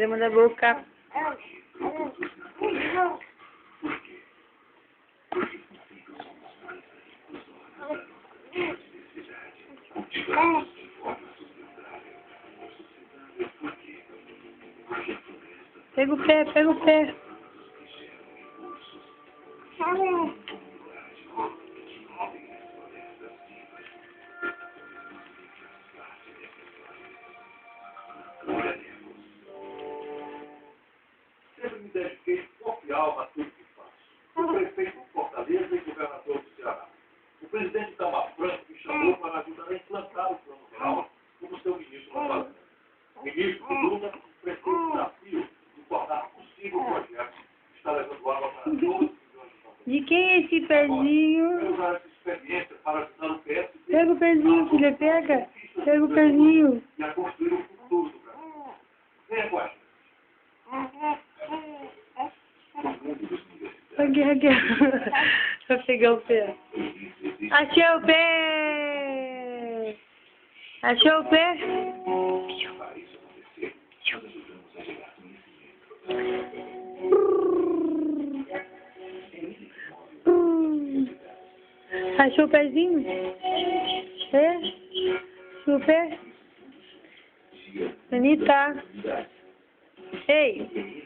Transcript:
Extremo da boca. Pega o pé, pega o pé. Sempre me dediquei cordial a tudo que faço. O prefeito de Fortaleza e governador do Ceará. O presidente Itamar Franco me chamou para ajudar a implantar o Plano Real como seu ministro da Fazenda. Ministro Lula enfrentou o desafio de tornar possível o projeto que está levando água para 12 milhões de famílias. De quem é esse pezinho? Quero usar essa experiência para ajudar o PSDB Pega o pezinho, filha, pega. Pega o pezinho. e a construir o futuro do Brasil. Venha com a gente. Aqui, aqui. Vou pegar o pé. Achei o pé! Achou o pé? Achou o pezinho? É? Achou o pé? Anitta. Ei!